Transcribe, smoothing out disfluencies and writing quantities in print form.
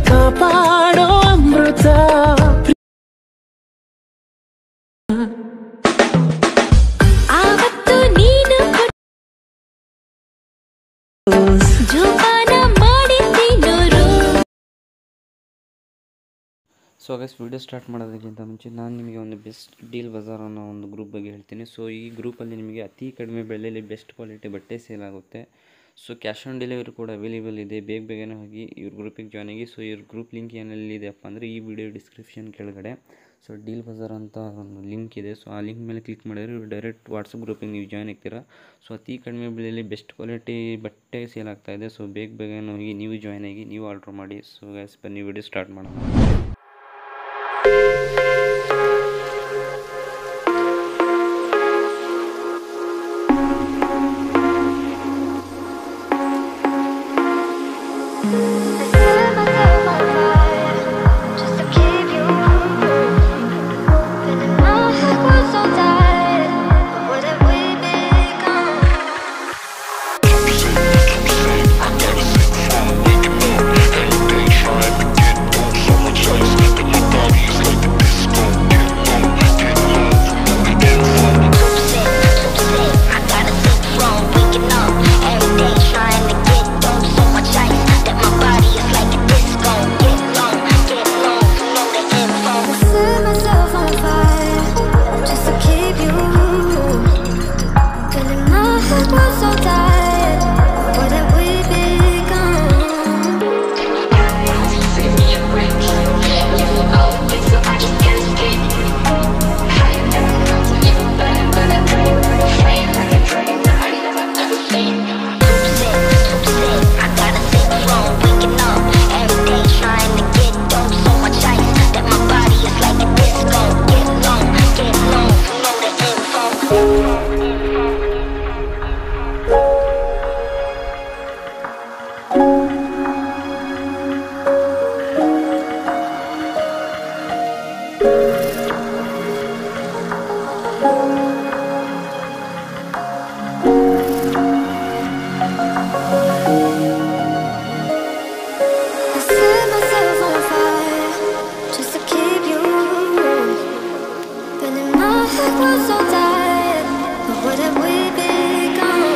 ಕಾಪಾಡೋ ಅಮೃತ ಆವತ್ತು ನೀನು ಜೋಪಾನ ಮಾಡಿದ್ದೀನೋರು. ಸೊ ಗೈಸ್, ವಿಡಿಯೋ ಸ್ಟಾರ್ಟ್ ಮಾಡೋದಕ್ಕಿಂತ ಮುಂಚೆ ನಾನು ನಿಮಗೆ ಒಂದು ಬೆಸ್ಟ್ ಡೀಲ್ ಬಜಾರ್ ಅನ್ನೋ ಒಂದು ಗ್ರೂಪ್ ಬಗ್ಗೆ ಹೇಳ್ತೀನಿ. ಸೊ ಈ ಗ್ರೂಪಲ್ಲಿ ನಿಮಗೆ ಅತಿ ಕಡಿಮೆ ಬೆಲೆಯಲ್ಲಿ ಬೆಸ್ಟ್ ಕ್ವಾಲಿಟಿ ಬಟ್ಟೆ ಸೇಲ್ ಆಗುತ್ತೆ. ಸೊ ಕ್ಯಾಶ್ ಆನ್ ಡೆಲಿವರಿ ಕೂಡ ಅವೈಲೇಬಲ್ ಇದೆ. ಬೇಗನೆ ಹೋಗಿ ಇವ್ರ ಗ್ರೂಪಿಗೆ ಜಾಯ್ನ್ ಆಗಿ. ಸೊ ಇವ್ರ ಗ್ರೂಪ್ ಲಿಂಕ್ ಏನೆಲ್ಲಿದೆಯಪ್ಪ ಅಂದರೆ ಈ ವಿಡಿಯೋ ಡಿಸ್ಕ್ರಿಪ್ಷನ್ ಕೆಳಗಡೆ ಸೊ ಡೀಲ್ ಬಜಾರ್ ಅಂತ ಒಂದು ಲಿಂಕ್ ಇದೆ. ಸೊ ಆ ಲಿಂಕ್ ಮೇಲೆ ಕ್ಲಿಕ್ ಮಾಡಿದ್ರೆ ಡೈರೆಕ್ಟ್ ವಾಟ್ಸಪ್ ಗ್ರೂಪಿಗೆ ನೀವು ಜಾಯ್ನ್ ಆಗ್ತೀರಾ. ಸೊ ಅತಿ ಕಡಿಮೆ ಬೆಲೆಯಲ್ಲಿ ಬೆಸ್ಟ್ ಕ್ವಾಲಿಟಿ ಬಟ್ಟೆ ಸೇಲ್ ಆಗ್ತಾಯಿದೆ. ಸೊ ಬೇಗನೆ ಹೋಗಿ ನೀವು ಜಾಯ್ನ್ ಆಗಿ ನೀವು ಆರ್ಡ್ರ್ ಮಾಡಿ. ಸೊ ಗೈಸ್, ಬನ್ನಿ ವಿಡಿಯೋ ಸ್ಟಾರ್ಟ್ ಮಾಡೋಣ. So tired, what have we become?